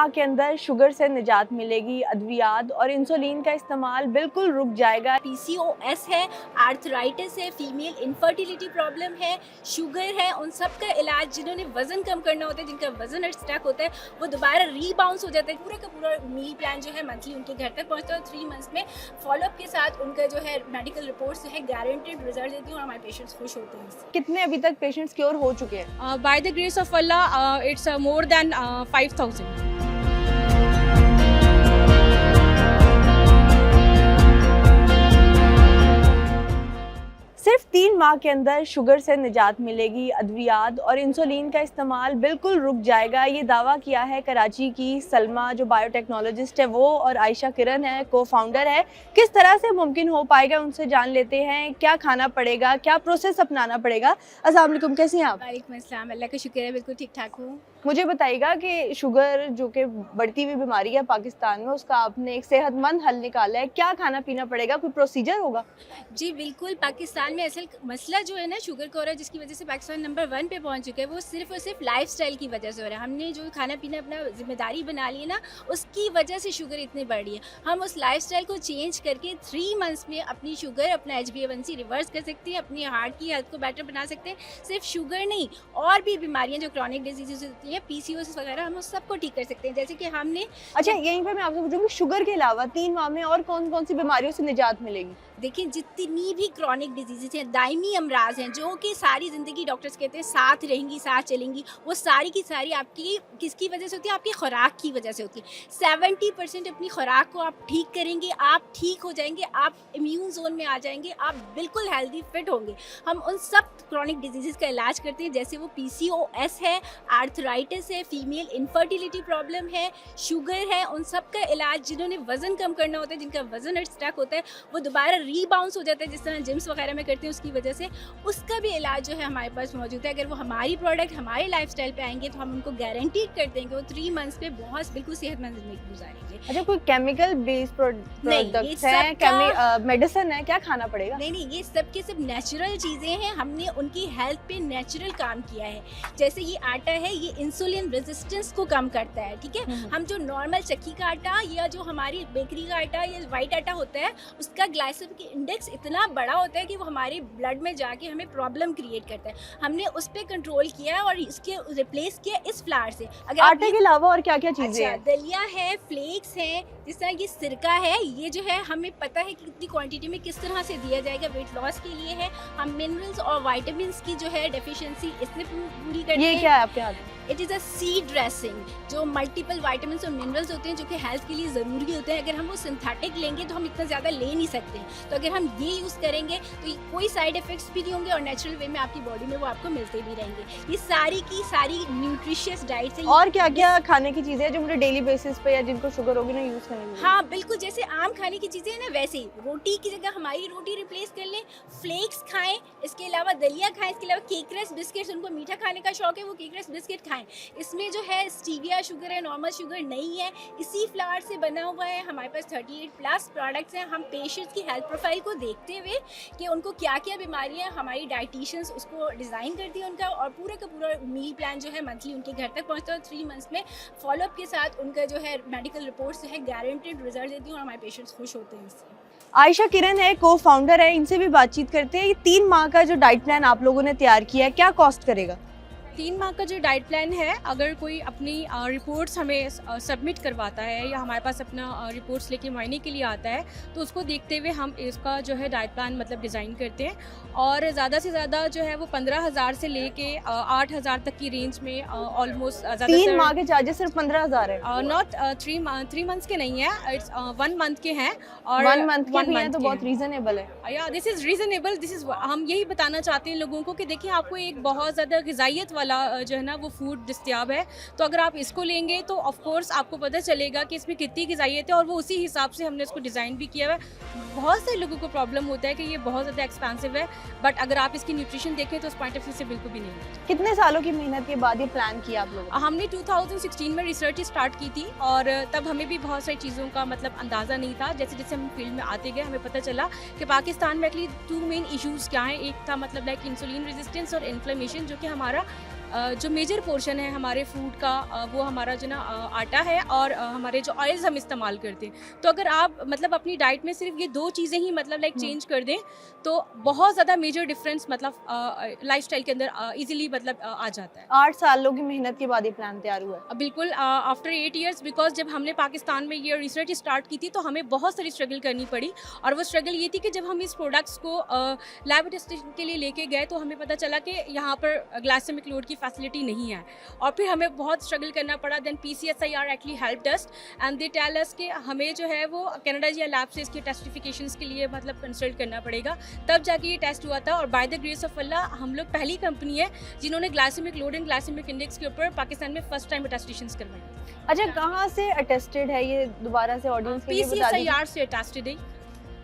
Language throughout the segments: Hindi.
माह के अंदर शुगर से निजात मिलेगी, अद्वियात और इंसुलिन का इस्तेमाल बिल्कुल रुक जाएगा। PCOS है, आर्थराइटिस है, फीमेल इनफर्टिलिटी प्रॉब्लम है, शुगर है, उन सब का इलाज, जिन्होंने वजन कम करना होता है, जिनका वजन स्टक होता है, वो दोबारा रीबाउंस हो जाता है। पूरा का पूरा मील प्लान जो है मंथली उनके घर तक पहुंचता है और 3 मंथ्स में फॉलोअप के साथ उनका जो है मेडिकल रिपोर्ट्स जो है गारंटेड रिजल्ट देती है और हमारे पेशेंट्स खुश होते हैं इससे। कितने अभी तक पेशेंट्स क्योर हो चुके हैं? By the grace of Allah, it's more than 5,000. सिर्फ 3 माह के अंदर शुगर से निजात मिलेगी, अद्वियात और इंसुलिन का इस्तेमाल बिल्कुल रुक जाएगा। ये दावा किया है कराची की सलमा जो बायोटेक्नोलॉजिस्ट है वो, और आयशा किरण है को फाउंडर है। किस तरह से मुमकिन हो पाएगा उनसे जान लेते हैं। क्या खाना पड़ेगा, क्या प्रोसेस अपनाना पड़ेगा। अस्सलाम वालेकुम, कैसी हैं आप? वालेकुम अस्सलाम, अल्लाह का शुक्र है, बिल्कुल ठीक ठाक हूँ। मुझे बताइएगा कि शुगर जो कि बढ़ती हुई बीमारी है पाकिस्तान में, उसका आपने एक सेहतमंद हल निकाला है। क्या खाना पीना पड़ेगा, कोई प्रोसीजर होगा? जी बिल्कुल, पाकिस्तान में असल मसला जो है ना शुगर का हो रहा है, जिसकी वजह से पाकिस्तान नंबर 1 पे पहुंच चुका है, वो सिर्फ और सिर्फ लाइफस्टाइल की वजह से हो रहा है। हमने जो खाना पीना अपना जिम्मेदारी बना ली है ना, उसकी वजह से शुगर इतनी बढ़ रही है। हम उस लाइफस्टाइल को चेंज करके 3 मंथ्स में अपनी शुगर, अपना HbA1c रिवर्स कर सकते हैं, अपनी हार्ट की हेल्थ को बेटर बना सकते हैं। सिर्फ शुगर नहीं, और भी बीमारियाँ जो क्रॉनिक डिजीजेज होती हैं, PCOS वगैरह, हम उस सबको ठीक कर सकते हैं। जैसे कि हमने अच्छा, यहीं पे मैं आपसे पूछूंगी, शुगर के अलावा 3 माह में और कौन कौन सी बीमारियों से निजात मिलेगी? देखिए, जितनी भी क्रॉनिक डिजीजेज हैं, दायमी अमराज हैं, जो कि सारी ज़िंदगी डॉक्टर्स कहते हैं साथ रहेंगी, साथ चलेंगी, वो सारी की सारी आपकी किसकी वजह से होती है? आपकी खुराक की वजह से होती है। 70% अपनी खुराक को आप ठीक करेंगे, आप ठीक हो जाएंगे, आप इम्यून जोन में आ जाएंगे, आप बिल्कुल हेल्दी फिट होंगे। हम उन सब क्रॉनिक डिजीज़ का इलाज करते हैं, जैसे वो PCOS है, आर्थराइटिस है, फीमेल इनफर्टिलिटी प्रॉब्लम है, शुगर है, उन सब का इलाज, जिन्होंने वज़न कम करना होता है, जिनका वज़न स्टक होता है, वो दोबारा रीबाउंस हो जाता है, जिस तरह जिम्स वगैरह में करते हैं उसकी वजह से, उसका भी इलाज जो है हमारे पास मौजूद है। अगर वो हमारी प्रोडक्ट हमारे लाइफस्टाइल पे आएंगे तो हम उनको गारंटीड करते हैं कि वो 3 मंथ्स में बहुत बिल्कुल सेहतमंद जिंदगी गुजारेंगे। अच्छा, कोई केमिकल बेस्ड प्रोडक्ट्स हैं, मेडिसिन है, क्या खाना पड़ेगा? नहीं, ये सब के सब नेचुरल चीज़ें हैं। हमने उनकी हेल्थ पे नेचुरल काम किया है। जैसे ये आटा है, ये इंसुलिन रेजिस्टेंस को कम करता है, ठीक है। हम जो नॉर्मल चक्की का आटा या जो हमारी बेकरी का आटा या वाइट आटा होता है, उसका ग्लाइसेमिक इंडेक्स इतना बड़ा होता है कि वो हमारे ब्लड में जाके हमें प्रॉब्लम क्रिएट करता है। हमने उस पर कंट्रोल किया है और इसके रिप्लेस किया इस फ्लावर से। अगर आटे के अलावा और क्या क्या चीजें हैं? दलिया है, फ्लेक्स है, जिस तरह ये सिरका है, ये जो है हमें पता है कि कितनी क्वांटिटी में किस तरह से दिया जाएगा, वेट लॉस के लिए है। हम मिनरल्स और विटामिन्स की जो है डेफिशिएंसी इसमें पूरी करते हैं। ये क्या है आपके हाथ में? It is a seed dressing, जो मल्टीपल विटामिन्स और मिनरल्स होते हैं जो कि हेल्थ के लिए ज़रूरी होते हैं। अगर हम वो सिंथेटिक लेंगे तो हम इतना ज़्यादा ले नहीं सकते हैं। तो अगर हम ये यूज़ करेंगे तो कोई साइड इफ़ेक्ट्स भी नहीं होंगे और नेचुरल वे में आपकी बॉडी में वो आपको मिलते भी रहेंगे। ये सारी की सारी न्यूट्रिशियस डाइट्स हैं। और क्या क्या खाने की चीज़ें हैं जो मुझे डेली बेसिस पे या जिनको शुगर होगी ना यूज़ करनी है? हाँ बिल्कुल, जैसे आम खाने की चीज़ें हैं ना, वैसे ही रोटी की जगह हमारी रोटी रिप्लेस कर लें, फ्लेक्स खाएँ, इसके अलावा दलिया खाएँ, इसके अलावा केकरस बिस्किट्स, उनको मीठा खाने का शौक है, वो केकरस बिस्किट खाएँ। इसमें जो है स्टीविया शुगर है, नॉर्मल शुगर नहीं है, इसी फ्लावर से बना हुआ है। हमारे पास 38+ प्रोडक्ट्स हैं। हम पेशेंट्स की हेल्थ प्रोफाइल को देखते हुए कि उनको क्या क्या बीमारियां, हमारी डाइटिशियंस उसको डिज़ाइन करती है उनका, और पूरा का पूरा मील प्लान जो है मंथली उनके घर तक पहुंचता है और 3 मंथ्स में फॉलोअप के साथ उनका जो है मेडिकल रिपोर्ट्स जो है गारंटेड रिजल्ट देती है और हमारे पेशेंट्स खुश होते हैं इससे। आयशा किरण है, को फाउंडर है, इनसे भी बातचीत करते हैं। ये 3 माह का जो डाइट प्लान आप लोगों ने तैयार किया है, क्या कॉस्ट करेगा? 3 माह का जो डाइट प्लान है, अगर कोई अपनी रिपोर्ट्स हमें सबमिट करवाता है या हमारे पास अपना रिपोर्ट्स लेके मुआयने के लिए आता है, तो उसको देखते हुए हम इसका जो है डाइट प्लान मतलब डिज़ाइन करते हैं। और ज़्यादा से ज़्यादा जो है वो 15,000 से लेके 8,000 तक की रेंज में ऑलमोस्ट। 3 माह के चार्जेस सिर्फ 15,000 है? नॉट 3 मंथ्स के नहीं है, इट्स 1 मंथ के हैं। और 1 मंथ के भी हैं तो बहुत रीजनेबल है। या this is reasonable. This is हम यही बताना चाहते हैं लोगों को कि देखिए, आपको एक बहुत ज़्यादा ग़िज़ाइयत वाला जो है ना वो फूड दस्तियाब है, तो अगर आप इसको लेंगे तो ऑफ कोर्स आपको पता चलेगा कि इसमें कितनी ग़िज़ाइयत है, और वो उसी हिसाब से हमने इसको डिज़ाइन भी किया है। बहुत से लोगों को प्रॉब्लम होता है कि ये बहुत ज़्यादा एक्सपेंसिव है, बट अगर आप इसकी न्यूट्रिशन देखें तो उस पॉइंट ऑफ व्यू से बिल्कुल भी नहीं है। कितने सालों की मेहनत के बाद ये प्लान किया आप लोगों ने? हमने 2016 में रिसर्च स्टार्ट की थी, और तब हमें भी बहुत सारी चीज़ों का मतलब अंदाज़ा नहीं था। जैसे जैसे हम फील्ड में आते गए, हमें पता चला कि पाकिस्तान में एक्चुअली 2 मेन इशूज़ क्या हैं। एक था मतलब लाइक इंसुलिन रेजिस्टेंस और इन्फ्लेमेशन, जो कि हमारा जो मेजर पोर्शन है हमारे फूड का वो हमारा जो ना आटा है और हमारे जो ऑयल्स हम इस्तेमाल करते हैं। तो अगर आप मतलब अपनी डाइट में सिर्फ ये 2 चीज़ें ही मतलब लाइक चेंज कर दें तो बहुत ज़्यादा मेजर डिफरेंस मतलब लाइफस्टाइल के अंदर इजीली मतलब आ जाता है। 8 सालों की मेहनत के बाद ये प्लान तैयार हुआ है। बिल्कुल आफ्टर 8 इयर्स, बिकॉज जब हमने पाकिस्तान में ये रिसर्च स्टार्ट की थी तो हमें बहुत सारी स्ट्रगल करनी पड़ी। और वो स्ट्रगल ये थी कि जब हम इस प्रोडक्ट्स को लैब टेस्टिंग के लिए लेके गए तो हमें पता चला कि यहाँ पर ग्लाइसेमिक लोड की फैसिलिटी नहीं है और फिर हमें बहुत स्ट्रगल करना पड़ा। Then PCSIR actually helped us and they tell us कि हमें जो है वो कनाडा या लैब से इसके टेस्टिफिकेशंस के लिए मतलब कंसल्ट करना पड़ेगा, तब जाके ये टेस्ट हुआ था। और बाय द ग्रेस ऑफ अल्लाह हम लोग पहली कंपनी है जिन्होंने glycemic load and glycemic index के ऊपर पाकिस्तान में फर्स्ट टाइम अटेस्टेशंस करवाई। अच्छा, कहाँ से अटेस्टेड है ये, दोबारा से ऑडियंस के लिए बता दीजिए। PCSIR से अटेस्टेड है।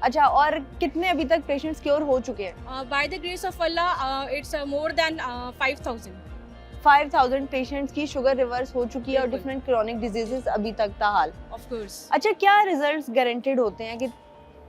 अच्छा, और कितने अभी तक पेशेंट्स क्योर हो चुके हैं? Bye the grace of Allah it's more than 5000। 5000 patients की शुगर रिवर्स हो चुकी है और बिल्कुल। डिफरेंट क्रोनिक डिजीजेस अभी तक ताहाल। ऑफ कोर्स अच्छा, क्या रिजल्ट्स गारंटेड होते हैं कि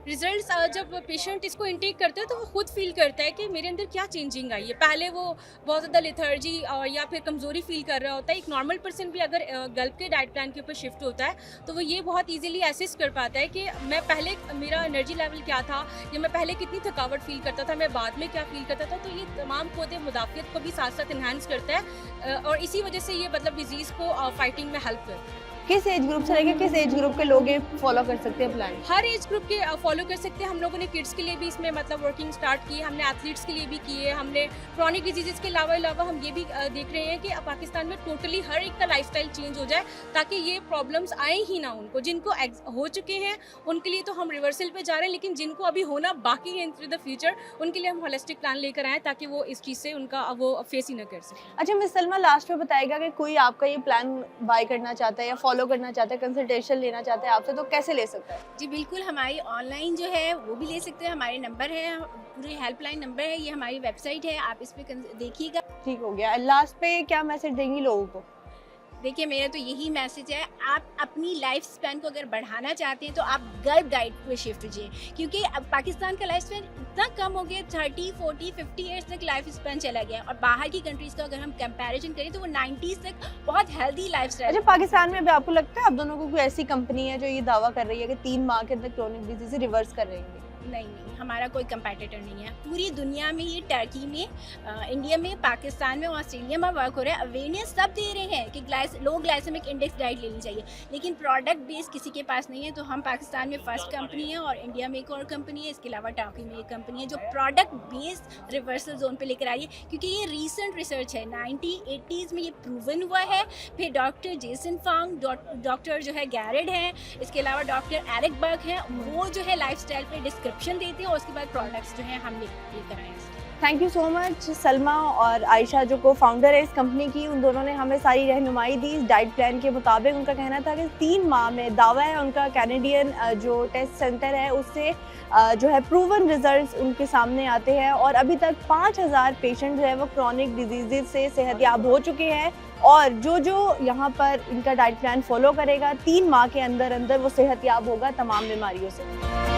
रिजल्ट्स जब पेशेंट इसको इनटेक करता है तो वो खुद फील करता है कि मेरे अंदर क्या चेंजिंग आई है। पहले वो बहुत ज़्यादा लेथर्जी या फिर कमज़ोरी फील कर रहा होता है। एक नॉर्मल पर्सन भी अगर गल्फ के डाइट प्लान के ऊपर शिफ्ट होता है तो वो ये बहुत इजीली एसेस कर पाता है कि मैं पहले मेरा एनर्जी लेवल क्या था या मैं पहले कितनी थकावट फील करता था, मैं बाद में क्या फील करता था। तो ये तमाम पौधे मुदाफ़ियत को भी साथ साथ इन्हांस करता है और इसी वजह से ये मतलब डिजीज़ को फाइटिंग में हेल्प करता है। किस एज ग्रुप से लेकर किस एज ग्रुप के लोग ये फॉलो कर सकते हैं प्लान? हर एज ग्रुप के फॉलो कर सकते हैं। हम लोगों ने किड्स के लिए भी इसमें मतलब वर्किंग स्टार्ट की है, हमने एथलीट्स के लिए भी की है, हमने क्रॉनिक डिजीज़ के अलावा हम ये भी देख रहे हैं कि पाकिस्तान में टोटली हर एक का लाइफस्टाइल चेंज हो जाए ताकि ये प्रॉब्लम्स आए ही ना उनको। जिनको हो चुके हैं उनके लिए तो हम रिवर्सल पे जा रहे हैं, लेकिन जिनको अभी होना बाकी है इन द फ्यूचर उनके लिए हम होलिस्टिक प्लान लेकर आए ताकि वो इस चीज़ से उनका वो फेस ही ना कर सकें। अच्छा मिस सलमा, लास्ट में बताएगा कि कोई आपका ये प्लान बाय करना चाहता है या फॉलो करना चाहता है, कंसल्टेशन लेना चाहते हैं आपसे, तो कैसे ले सकता है? जी बिल्कुल, हमारी ऑनलाइन जो है वो भी ले सकते हैं। हमारे नंबर है, पूरी हेल्पलाइन नंबर है, ये हमारी वेबसाइट है, आप इस पे देखिएगा। ठीक हो गया। लास्ट पे क्या मैसेज देंगी लोगों को? देखिए, मेरा तो यही मैसेज है, आप अपनी लाइफ स्पैन को अगर बढ़ाना चाहते हैं तो आप गल्फ डाइट पे शिफ्ट कीजिए, क्योंकि अब पाकिस्तान का लाइफ स्पैन इतना कम हो गया, 30, 40, 50 ईयर्स तक लाइफ स्पैन चला गया। और बाहर की कंट्रीज़ का अगर हम कंपैरिजन करें तो वो 90s तक बहुत हेल्दी लाइफ स्टाइल। अच्छा, पाकिस्तान में अभी आपको लगता है आप दोनों को कोई ऐसी कंपनी है जो ये दावा कर रही है कि 3 माह के अंदर क्रोनिक डिजीज रिवर्स कर रही है? नहीं, हमारा कोई कंपेटिटर नहीं है। पूरी दुनिया में ये टर्की में, इंडिया में, पाकिस्तान में, ऑस्ट्रेलिया में वर्क हो रहा है। अवेयरनेस सब दे रहे हैं कि लो ग्लाइसेमिक इंडेक्स डाइट लेनी चाहिए, लेकिन प्रोडक्ट बेस किसी के पास नहीं है। तो हम पाकिस्तान में फर्स्ट कंपनी है और इंडिया में एक और कंपनी है, इसके अलावा टर्की में एक कंपनी है जो प्रोडक्ट बेस्ड रिवर्सल जोन पे लेकर आई है, क्योंकि ये रीसेंट रिसर्च है। 1980s में ये प्रूवन हुआ है। फिर डॉक्टर जेसन फांग, डॉक्टर जो है गैरेड हैं, इसके अलावा डॉक्टर एरिक बर्ग हैं, वो जो है लाइफ स्टाइल पर डिस्क्रिप्शन देते हैं और उसके बाद प्रोडक्ट्स जो हैं हम लेकर आए हैं। Thank you so much Salma और आयशा जो को फाउंडर है इस कंपनी की, उन दोनों ने हमें सारी रहनुमाई दी इस डाइट प्लान के मुताबिक। उनका कहना था कि 3 माह में दावा है उनका कैनेडियन जो टेस्ट सेंटर है उससे जो है प्रूवन रिजल्ट्स उनके सामने आते हैं और अभी तक 5000 पेशेंट जो है वो क्रॉनिक डिजीज़ से सेहतयाब हो चुके हैं। और जो यहाँ पर इनका डाइट प्लान फॉलो करेगा 3 माह के अंदर अंदर वो सेहतयाब होगा तमाम बीमारियों से।